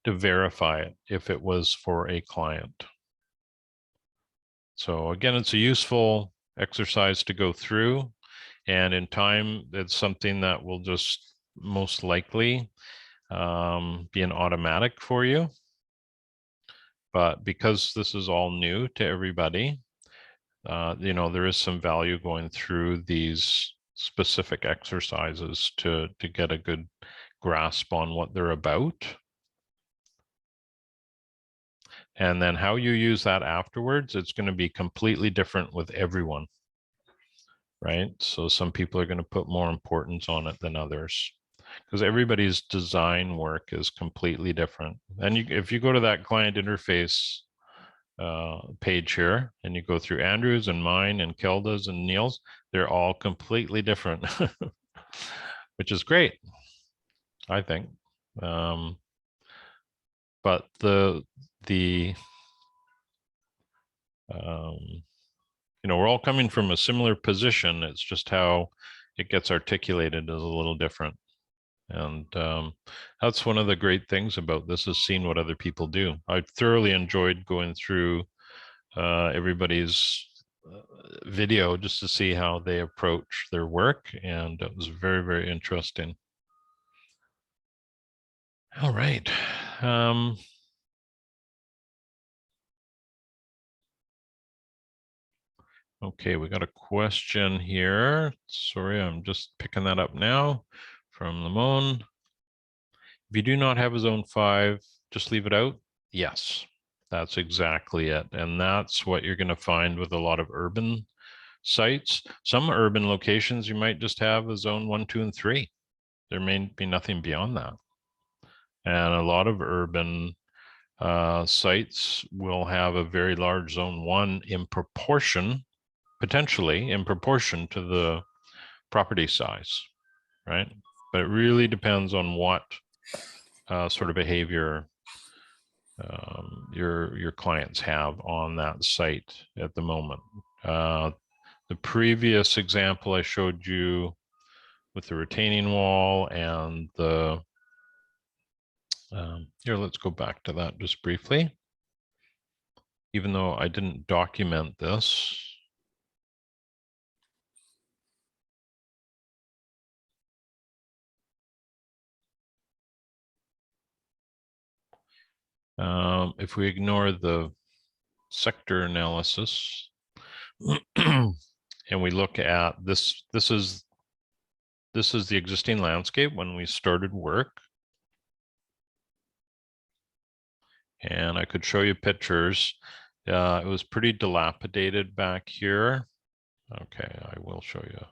Speaker 1: verify it if it was for a client. So again, it's a useful exercise to go through, and in time, it's something that will just most likely be an automatic for you. But because this is all new to everybody, you know, there is some value going through these specific exercises to get a good grasp on what they're about. And then how you use that afterwards, it's going to be completely different with everyone, right? So some people are going to put more importance on it than others because everybody's design work is completely different. And if you go to that client interface page here and you go through Andrew's and mine and Kelda's and Neil's, they're all completely different, which is great, I think. But you know, we're all coming from a similar position. It's just how it gets articulated is a little different. And that's one of the great things about this, is seeing what other people do. I thoroughly enjoyed going through everybody's video just to see how they approach their work. And it was very, very interesting. All right. Okay, we got a question here. Sorry, I'm just picking that up now from Lamone. If you do not have a zone 5, just leave it out? Yes, that's exactly it. And that's what you're going to find with a lot of urban sites. Some urban locations, you might just have a zone 1, 2, and 3. There may be nothing beyond that. And a lot of urban sites will have a very large zone 1 in proportion, potentially in proportion to the property size, right? But it really depends on what sort of behavior your clients have on that site at the moment. The previous example I showed you with the retaining wall and the here, let's go back to that just briefly. Even though I didn't document this. If we ignore the sector analysis and we look at this is the existing landscape when we started work. And I could show you pictures. It was pretty dilapidated back here. Okay, I will show you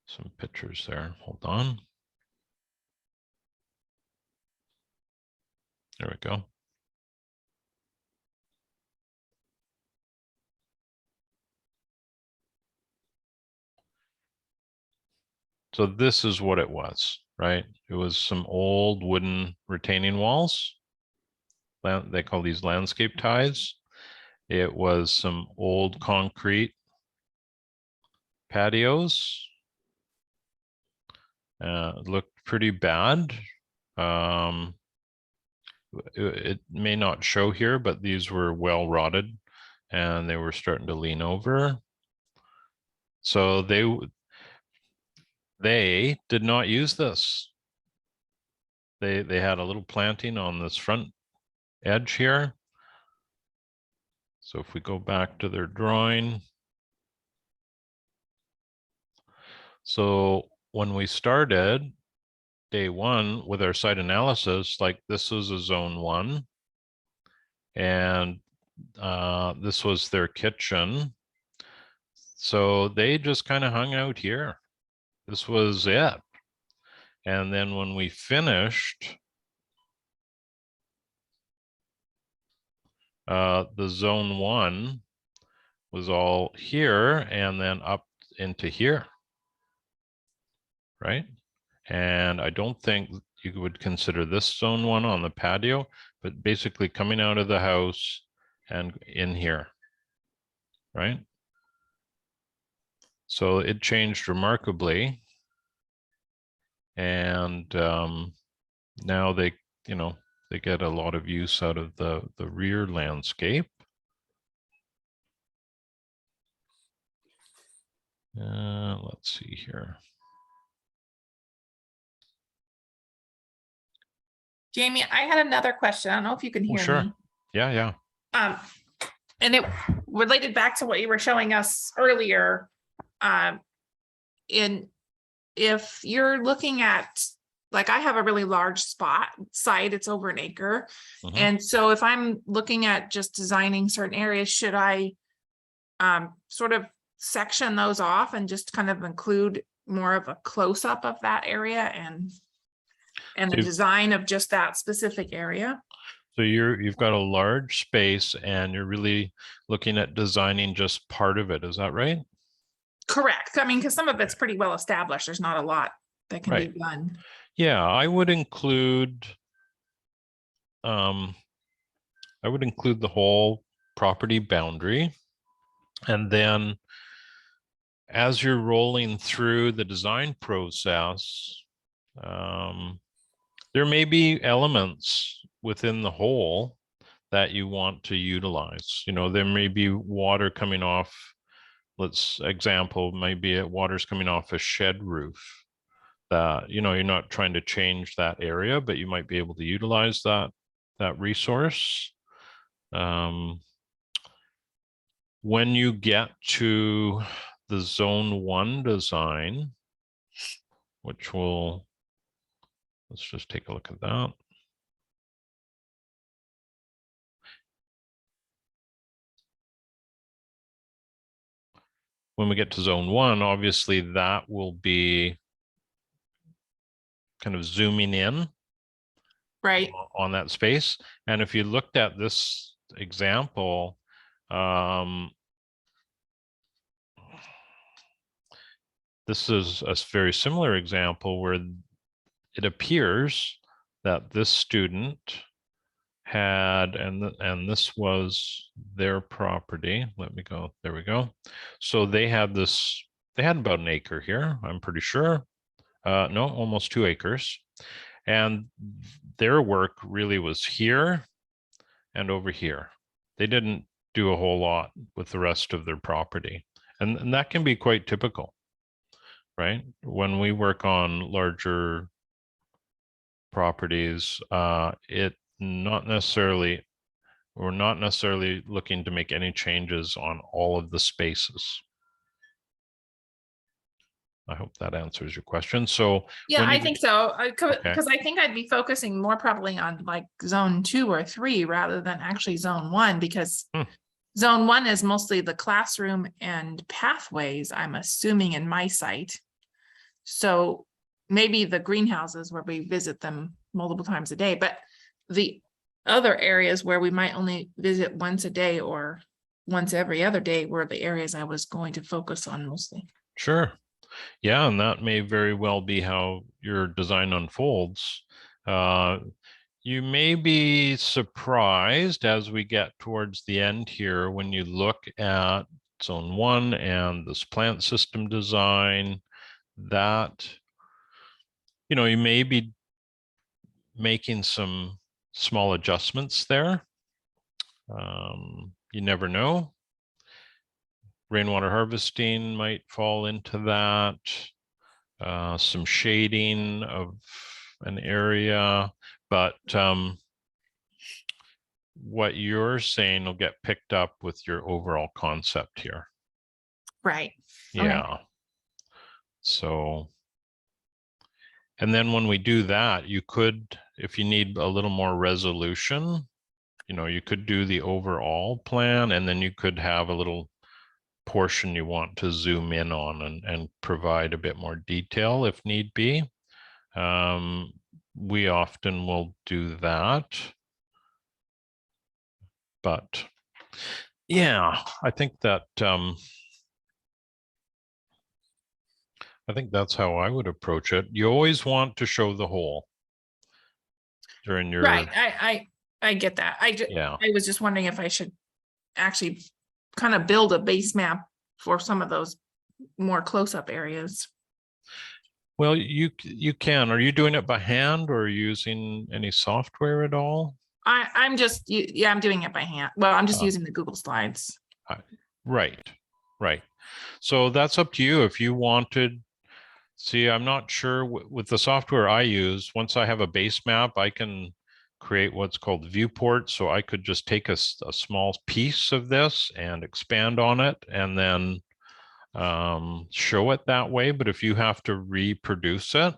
Speaker 1: some pictures there. Hold on. There we go. So this is what it was, right? It was some old wooden retaining walls. They call these landscape ties. It was some old concrete patios. It looked pretty bad. It may not show here, but these were well rotted and they were starting to lean over. So they did not use this. They had a little planting on this front edge here. So if we go back to their drawing. So when we started day one with our site analysis, like this was a zone 1 and this was their kitchen. So they just kind of hung out here. This was it. And then when we finished, the zone 1 was all here and then up into here, right? And I don't think you would consider this zone 1 on the patio, but basically coming out of the house and in here, right? So it changed remarkably. And now they get a lot of use out of the rear landscape. Let's see here.
Speaker 4: Jamie, I had another question. I don't know if you can hear
Speaker 1: Sure.
Speaker 4: me.
Speaker 1: Yeah.
Speaker 4: And it related back to what you were showing us earlier. If you're looking at, like, I have a really large site, it's over an acre.
Speaker 1: Mhm.
Speaker 4: And so if I'm looking at just designing certain areas, should I sort of section those off and just kind of include more of a close-up of that area and the design of just that specific area?
Speaker 1: So you've got a large space and you're really looking at designing just part of it. Is that right?
Speaker 4: Correct. I mean, because some of it's pretty well established. There's not a lot that can be done.
Speaker 1: Yeah, I would include the whole property boundary. And then as you're rolling through the design process, there may be elements within the whole that you want to utilize. There may be water coming off. Example, maybe water's coming off a shed roof that, you're not trying to change that area, but you might be able to utilize that resource. When you get to the zone 1 design, let's just take a look at that. When we get to zone 1, obviously that will be kind of zooming in
Speaker 4: Right.
Speaker 1: on that space. And if you looked at this example, this is a very similar example where it appears that this student had, and this was their property. Let me go. There we go. So they had about an acre here, I'm pretty sure. No, almost 2 acres. And their work really was here and over here. They didn't do a whole lot with the rest of their property. And that can be quite typical, right? When we work on larger properties, not necessarily, we're not necessarily looking to make any changes on all of the spaces. I hope that answers your question. So
Speaker 4: Yeah, I think so.
Speaker 1: Okay.
Speaker 4: Because I think I'd be focusing more probably on like zone 2 or 3 rather than actually zone 1, because zone 1 is mostly the classroom and pathways, I'm assuming, in my site. So maybe the greenhouses where we visit them multiple times a day, but the other areas where we might only visit once a day or once every other day were the areas I was going to focus on mostly.
Speaker 1: Sure. Yeah, and that may very well be how your design unfolds. You may be surprised as we get towards the end here when you look at zone 1 and this plant system design that, you know, you may be making some small adjustments there. You never know. Rainwater harvesting might fall into that. Some shading of an area, but what you're saying will get picked up with your overall concept here.
Speaker 4: Right.
Speaker 1: Yeah.
Speaker 4: Okay.
Speaker 1: So, and then when we do that, you could, if you need a little more resolution, you know, you could do the overall plan, and then you could have a little portion you want to zoom in on and provide a bit more detail if need be. We often will do that, but yeah, I think that's how I would approach it. You always want to show the whole during your
Speaker 4: Right. I get that.
Speaker 1: yeah.
Speaker 4: I was just wondering if I should actually kind of build a base map for some of those more close-up areas.
Speaker 1: Well, you can. Are you doing it by hand or using any software at all?
Speaker 4: I'm just, yeah, I'm doing it by hand. Well, I'm just using the Google Slides.
Speaker 1: Right. So that's up to you. If you wanted, see, I'm not sure with the software I use, once I have a base map, I can create what's called viewport. So I could just take a small piece of this and expand on it and then show it that way. But if you have to reproduce it,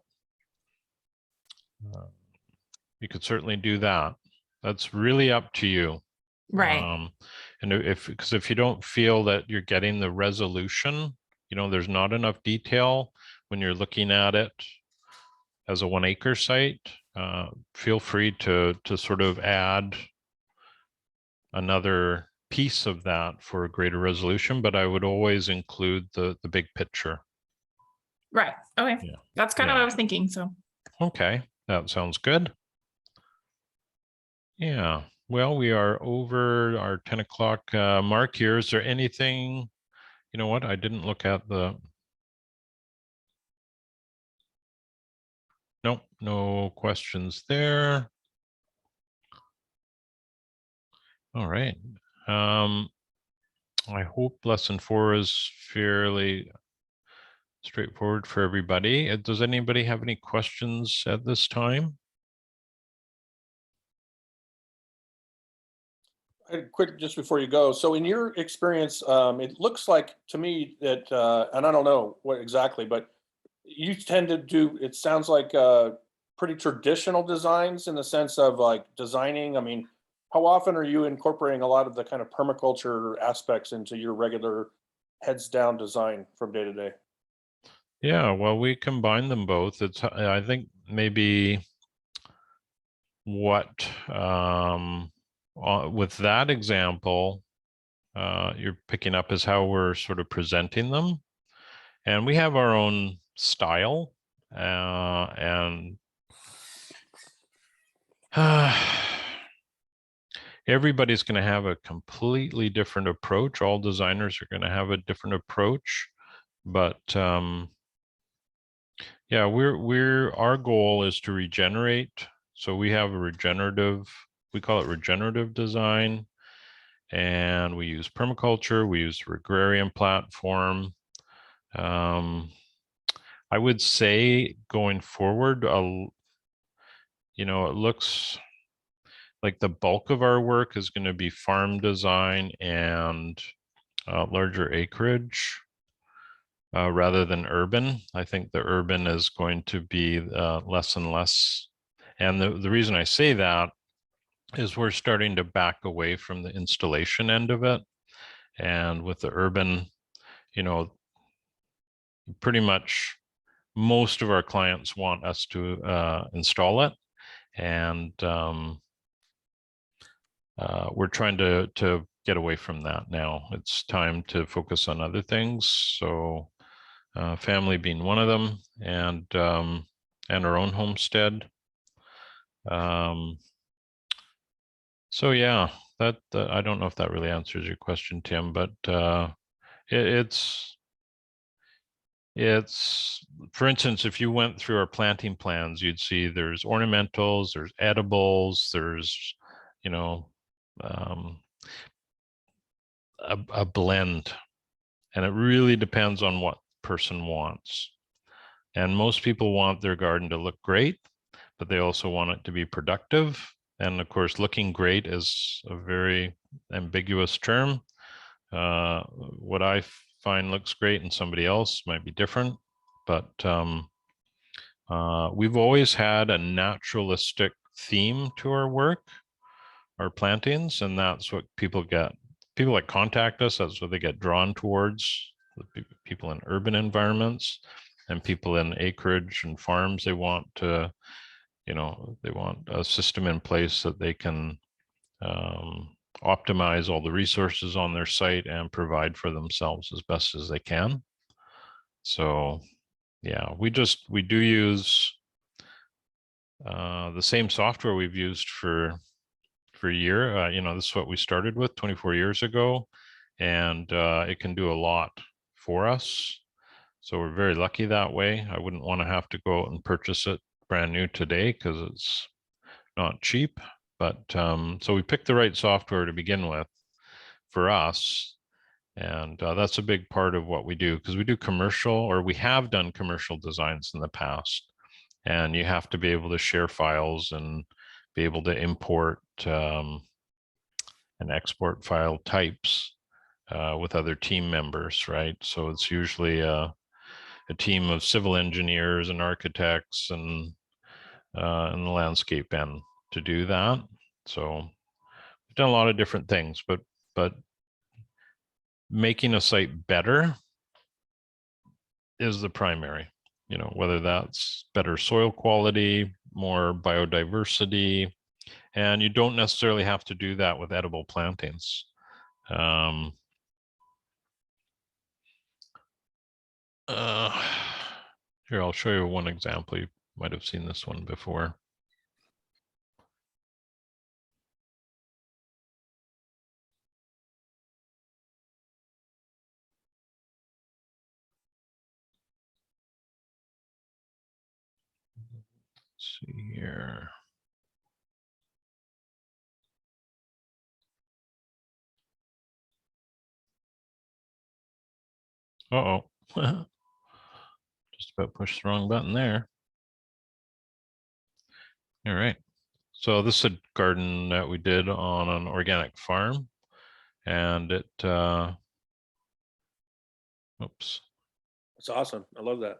Speaker 1: you could certainly do that. That's really up to you.
Speaker 4: Right.
Speaker 1: And because if you don't feel that you're getting the resolution, you know, there's not enough detail when you're looking at it as a 1 acre site, feel free to sort of add another piece of that for a greater resolution, but I would always include the big picture.
Speaker 4: Right. Okay.
Speaker 1: Yeah.
Speaker 4: That's kind of what I was thinking. So.
Speaker 1: Okay, that sounds good. Yeah. Well, we are over our 10 o'clock mark here. Is there anything, you know what? I didn't look at the, nope, no questions there. All right. I hope lesson 4 is fairly straightforward for everybody. Does anybody have any questions at this time?
Speaker 2: Quick, just before you go. So in your experience, it looks like to me that, and I don't know what exactly, but you tend to do, it sounds like pretty traditional designs in the sense of like designing. I mean, how often are you incorporating a lot of the kind of permaculture aspects into your regular heads down design from day to day?
Speaker 1: Yeah, well, we combine them both. It's, I think maybe what, with that example, you're picking up is how we're sort of presenting them. And we have our own style, and everybody's going to have a completely different approach. All designers are going to have a different approach, but yeah, our goal is to regenerate. So we have a regenerative, we call it regenerative design, and we use permaculture, we use the agrarian platform. I would say going forward, you know, it looks, like the bulk of our work is going to be farm design and larger acreage rather than urban. I think the urban is going to be less and less. And the reason I say that is we're starting to back away from the installation end of it. And with the urban, you know, pretty much most of our clients want us to install it. And we're trying to get away from that now. It's time to focus on other things. So family being one of them, and our own homestead. So yeah, that I don't know if that really answers your question, Tim, but it's for instance, if you went through our planting plans, you'd see there's ornamentals, there's edibles, there's, you know, a blend, and it really depends on what person wants. And most people want their garden to look great, but they also want it to be productive. And of course, looking great is a very ambiguous term. What I find looks great and somebody else might be different, but we've always had a naturalistic theme to our work, our plantings, and that's what people that contact us, that's what they get drawn towards. The people in urban environments and people in acreage and farms, they want to, you know, they want a system in place that they can optimize all the resources on their site and provide for themselves as best as they can. So yeah, we do use the same software we've used for a year. You know, this is what we started with 24 years ago, and it can do a lot for us. So we're very lucky that way. I wouldn't want to have to go out and purchase it brand new today because it's not cheap. But so we picked the right software to begin with for us. And that's a big part of what we do, because we do commercial, or we have done commercial designs in the past. And you have to be able to share files and be able to import and export file types with other team members, right? So it's usually a team of civil engineers and architects and in the landscape end to do that. So we've done a lot of different things, but making a site better is the primary, you know, whether that's better soil quality, more biodiversity, and you don't necessarily have to do that with edible plantings. Here, I'll show you one example. You might have seen this one before. Let's see here. Uh-oh. Just about pushed the wrong button there. All right. So this is a garden that we did on an organic farm, and it, oops.
Speaker 2: That's awesome. I love that.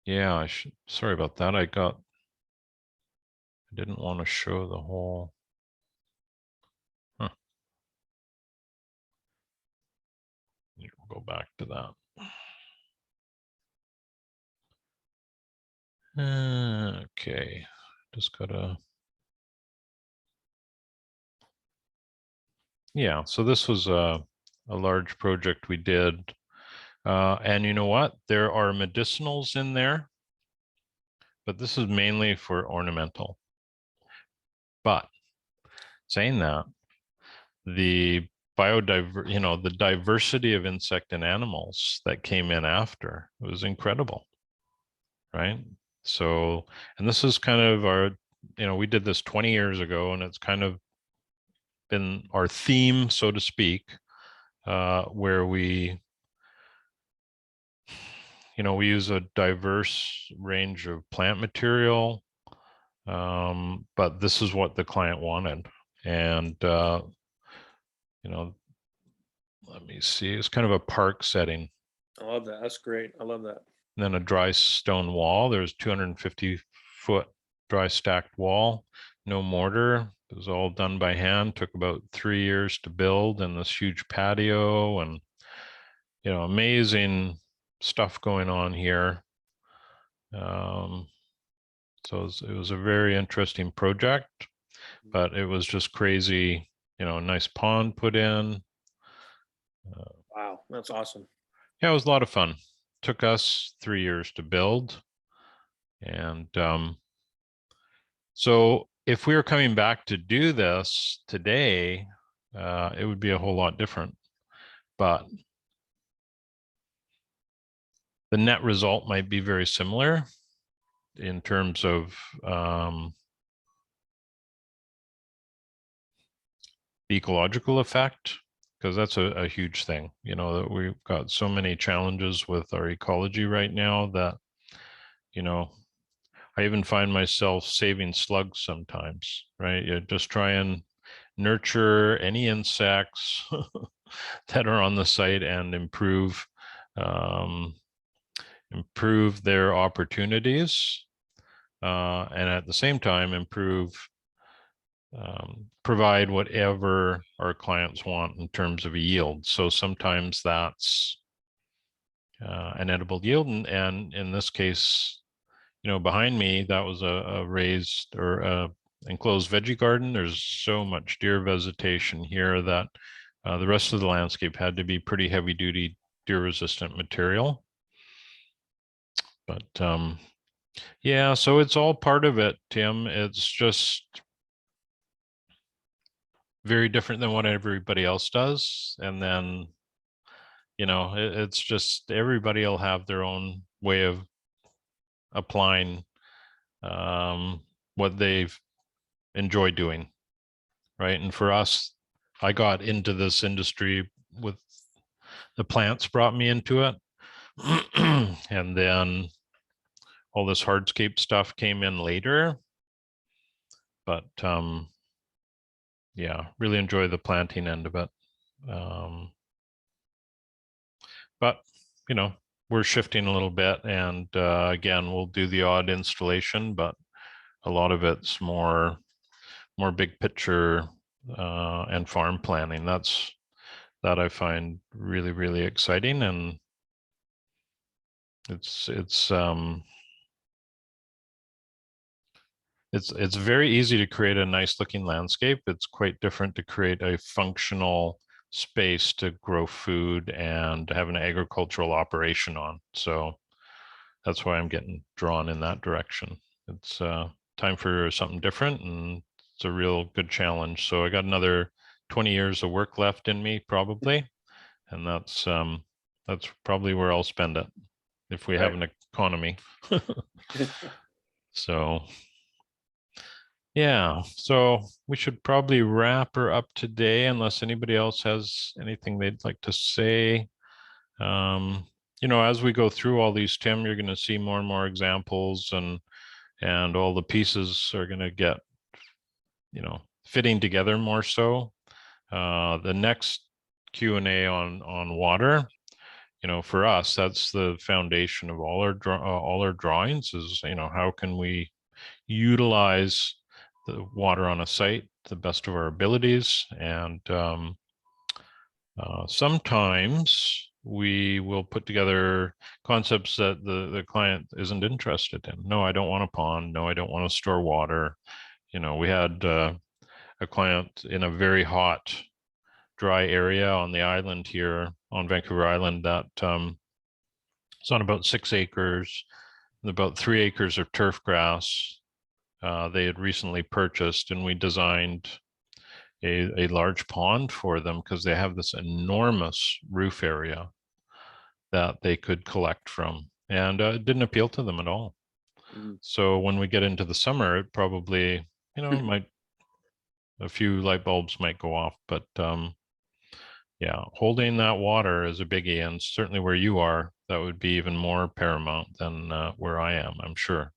Speaker 1: Yeah, sorry about that. I didn't want to show the whole. Huh. We'll go back to that. Okay, just gotta. Yeah, so this was a large project we did. And you know what? There are medicinals in there, but this is mainly for ornamental. But saying that, the the diversity of insect and animals that came in after was incredible, right? So, and this is kind of our, we did this 20 years ago, and it's kind of been our theme, so to speak, where we use a diverse range of plant material, but this is what the client wanted. And, you know, let me see, it's kind of a park setting.
Speaker 2: I love that. That's great. I love that.
Speaker 1: And then a dry stone wall. There's 250-foot dry stacked wall, no mortar. It was all done by hand, took about 3 years to build, and this huge patio and, you know, amazing stuff going on here. So it was a very interesting project, but it was just crazy, you know, nice pond put in.
Speaker 2: Wow, that's awesome.
Speaker 1: Yeah, it was a lot of fun. Took us 3 years to build. And so if we were coming back to do this today, it would be a whole lot different. But the net result might be very similar in terms of the ecological effect, because that's a huge thing. You know, that we've got so many challenges with our ecology right now that, you know, I even find myself saving slugs sometimes, right? You just try and nurture any insects that are on the site and improve their opportunities, and at the same time provide whatever our clients want in terms of a yield. So sometimes that's an edible yield, and in this case, you know, behind me, that was a raised or enclosed veggie garden. There's so much deer vegetation here that the rest of the landscape had to be pretty heavy duty deer resistant material. But yeah, so it's all part of it, Tim. It's just very different than what everybody else does. And then, you know, it's just everybody will have their own way of applying what they've enjoyed doing, right? And for us, I got into this industry with the plants brought me into it. And then all this hardscape stuff came in later. But yeah, really enjoy the planting end of it. But, you know, we're shifting a little bit, and again, we'll do the odd installation, but a lot of it's more big picture and farm planning. That I find really, really exciting, and it's very easy to create a nice looking landscape. It's quite different to create a functional space to grow food and have an agricultural operation on. So that's why I'm getting drawn in that direction. It's time for something different, and it's a real good challenge. So I got another 20 years of work left in me, probably, and that's probably where I'll spend it if we have an economy. So yeah, so we should probably wrap her up today unless anybody else has anything they'd like to say. You know, as we go through all these, Tim, you're going to see more and more examples, and all the pieces are going to get, you know, fitting together more so. The next Q&A on water, you know, for us, that's the foundation of all our drawings is, you know, how can we utilize the water on a site to the best of our abilities. And sometimes we will put together concepts that the client isn't interested in. No, I don't want a pond. No, I don't want to store water. You know, we had a client in a very hot, dry area on the island here on Vancouver Island that it's on about 6 acres, and about 3 acres of turf grass. They had recently purchased, and we designed a large pond for them because they have this enormous roof area that they could collect from, and it didn't appeal to them at all. So when we get into the summer, it probably, you know, a few light bulbs might go off, but yeah, holding that water is a biggie, and certainly where you are, that would be even more paramount than where I am, I'm sure.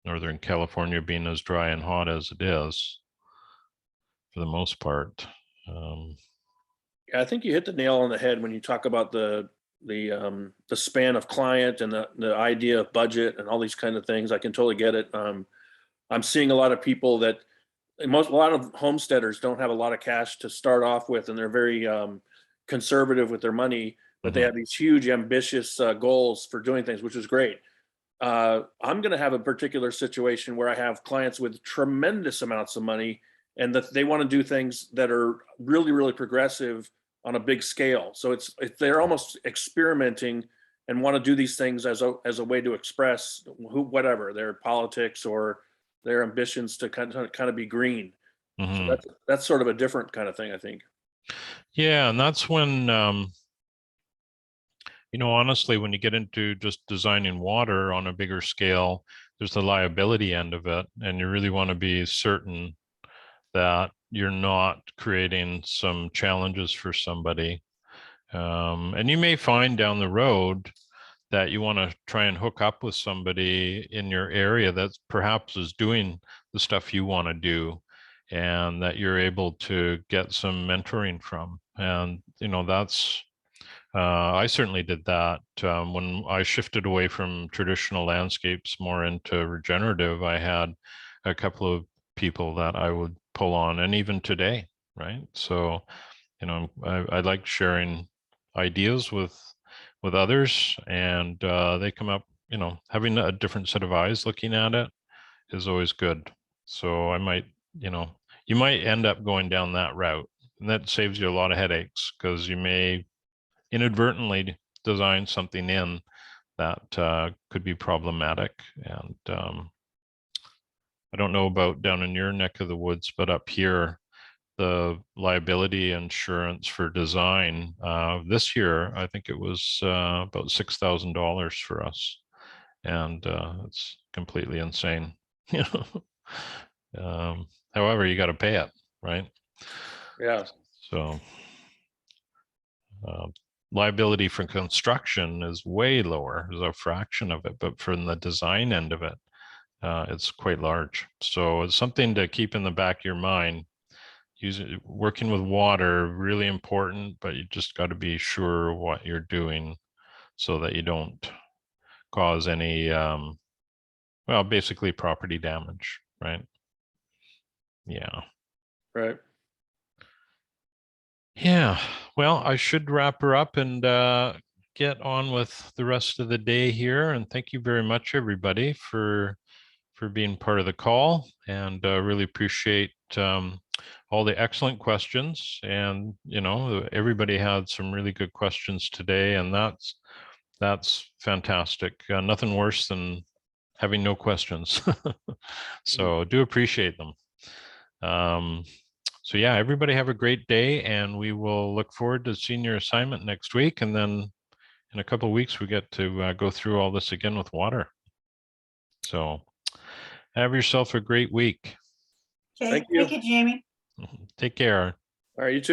Speaker 1: Northern California being as dry and hot as it is. for the most part.
Speaker 2: Yeah, I think you hit the nail on the head when you talk about the span of client and the idea of budget and all these kind of things. I can totally get it. I'm seeing a lot of people that a lot of homesteaders don't have a lot of cash to start off with, and they're very conservative with their money, but they have these huge ambitious goals for doing things, which is great. I'm going to have a particular situation where I have clients with tremendous amounts of money and that they want to do things that are really, really progressive on a big scale. So they're almost experimenting and want to do these things as a way to express whatever their politics or their ambitions to kind of be green. So that's sort of a different kind of thing, I think.
Speaker 1: Yeah, and that's when honestly, when you get into just designing water on a bigger scale, there's the liability end of it, and you really want to be certain that you're not creating some challenges for somebody. And you may find down the road that you want to try and hook up with somebody in your area that perhaps is doing the stuff you want to do, and that you're able to get some mentoring from. And, that's, I certainly did that when I shifted away from traditional landscapes more into regenerative. I had a couple of people that I would pull on, and even today, right? So, I like sharing ideas with others, and they come up, having a different set of eyes looking at it is always good. So I might, you might end up going down that route, and that saves you a lot of headaches, because you may inadvertently design something in that could be problematic. And I don't know about down in your neck of the woods, but up here, the liability insurance for design this year, I think it was about $6,000 for us, and it's completely insane. However, you got to pay it, right?
Speaker 2: Yeah.
Speaker 1: So liability for construction is way lower, is a fraction of it, but from the design end of it, it's quite large. So it's something to keep in the back of your mind. Working with water, really important, but you just got to be sure what you're doing so that you don't cause any, well, basically property damage, right? Yeah.
Speaker 2: Right.
Speaker 1: Yeah. Well, I should wrap her up and get on with the rest of the day here. And thank you very much, everybody, for being part of the call, and really appreciate all the excellent questions. And everybody had some really good questions today, and that's fantastic. Nothing worse than having no questions. So do appreciate them. So yeah, everybody have a great day, and we will look forward to seeing your assignment next week. And then in a couple of weeks, we get to go through all this again with water. So have yourself a great week.
Speaker 3: Okay,
Speaker 2: Thank you.
Speaker 3: Jamie.
Speaker 1: Take care.
Speaker 2: All right, you too.